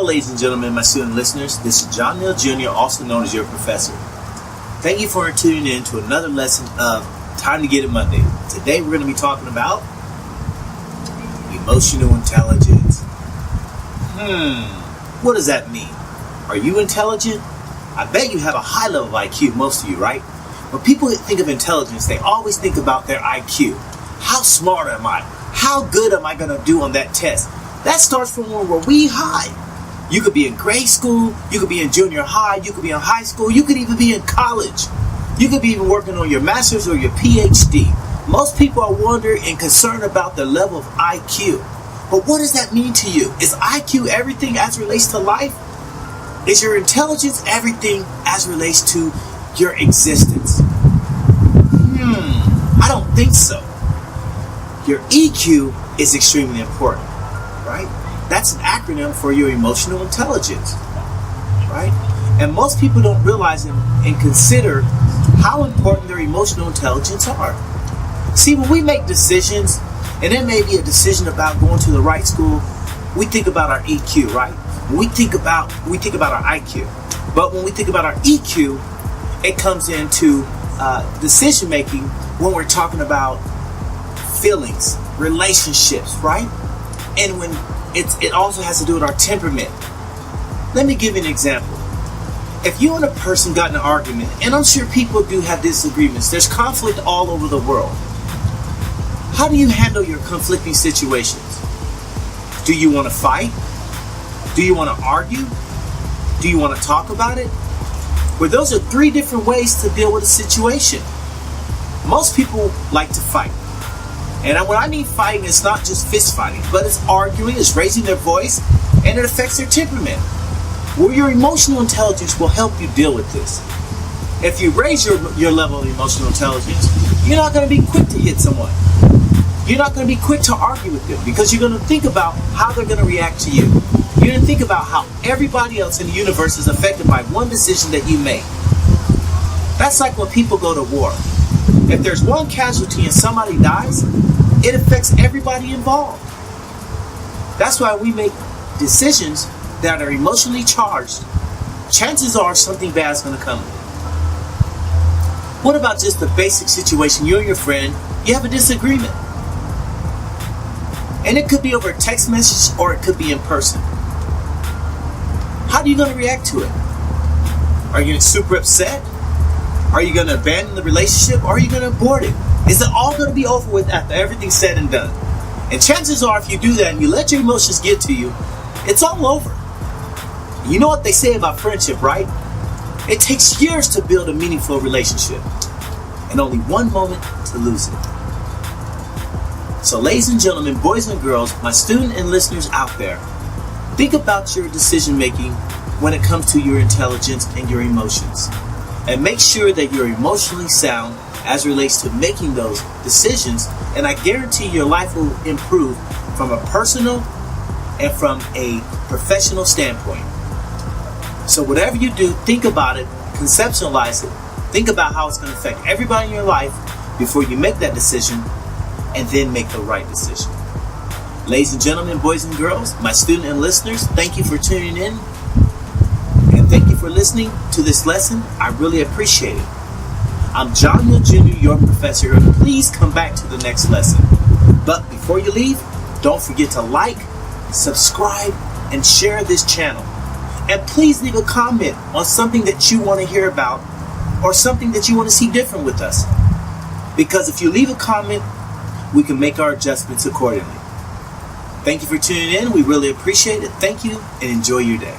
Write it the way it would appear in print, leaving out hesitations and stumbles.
Hello, ladies and gentlemen, my student listeners. This is John Neal Jr., also known as your professor. Thank you for tuning in to another lesson of Time to Get It Monday. Today we're going to be talking about emotional intelligence. What does that mean? Are you intelligent? I bet you have a high level of IQ, most of you, right? When people think of intelligence, they always think about their IQ. How smart am I? How good am I going to do on that test? That starts from when we're wee high. You could be in grade school, you could be in junior high, you could be in high school, you could even be in college. You could be even working on your master's or your PhD. Most people are wondering and concerned about their level of IQ. But what does that mean to you? Is IQ everything as relates to life? Is your intelligence everything as relates to your existence? I don't think so. Your EQ is extremely important, right? That's an acronym for your emotional intelligence, right? And most people don't realize and consider how important their emotional intelligence are. See, when we make decisions, and it may be a decision about going to the right school, we think about our EQ, right? We think about our IQ. But when we think about our EQ, it comes into decision making when we're talking about feelings, relationships, right? And when it also has to do with our temperament. Let me give you an example. If you and a person got in an argument, and I'm sure people do have disagreements, there's conflict all over the world. How do you handle your conflicting situations? Do you want to fight? Do you want to argue? Do you want to talk about it? Well, those are three different ways to deal with a situation. Most people like to fight. And when I mean fighting, it's not just fist fighting, but it's arguing, it's raising their voice, and it affects their temperament. Well, your emotional intelligence will help you deal with this. If you raise your level of emotional intelligence, you're not going to be quick to hit someone. You're not going to be quick to argue with them because you're going to think about how they're going to react to you. You're going to think about how everybody else in the universe is affected by one decision that you make. That's like when people go to war. If there's one casualty and somebody dies, it affects everybody involved. That's why we make decisions that are emotionally charged. Chances are something bad is going to come. What about just the basic situation? You and your friend, you have a disagreement. And it could be over a text message or it could be in person. How are you going to react to it? Are you going to get super upset? Are you going to abandon the relationship? Or are you going to abort it? Is it all going to be over with after everything's said and done? And chances are, if you do that and you let your emotions get to you, it's all over. You know what they say about friendship, right? It takes years to build a meaningful relationship and only one moment to lose it. So, ladies and gentlemen, boys and girls, my student and listeners out there, think about your decision making when it comes to your intelligence and your emotions. And make sure that you're emotionally sound as relates to making those decisions, and I guarantee your life will improve from a personal and from a professional standpoint. So whatever you do, think about it, conceptualize it, think about how it's going to affect everybody in your life before you make that decision, and then make the right decision. Ladies and gentlemen, boys and girls, my student and listeners, thank you for tuning in, and thank you for listening to this lesson. I really appreciate it. I'm John Neal Jr., your professor, and please come back to the next lesson. But before you leave, don't forget to like, subscribe, and share this channel. And please leave a comment on something that you want to hear about or something that you want to see different with us. Because if you leave a comment, we can make our adjustments accordingly. Thank you for tuning in. We really appreciate it. Thank you, and enjoy your day.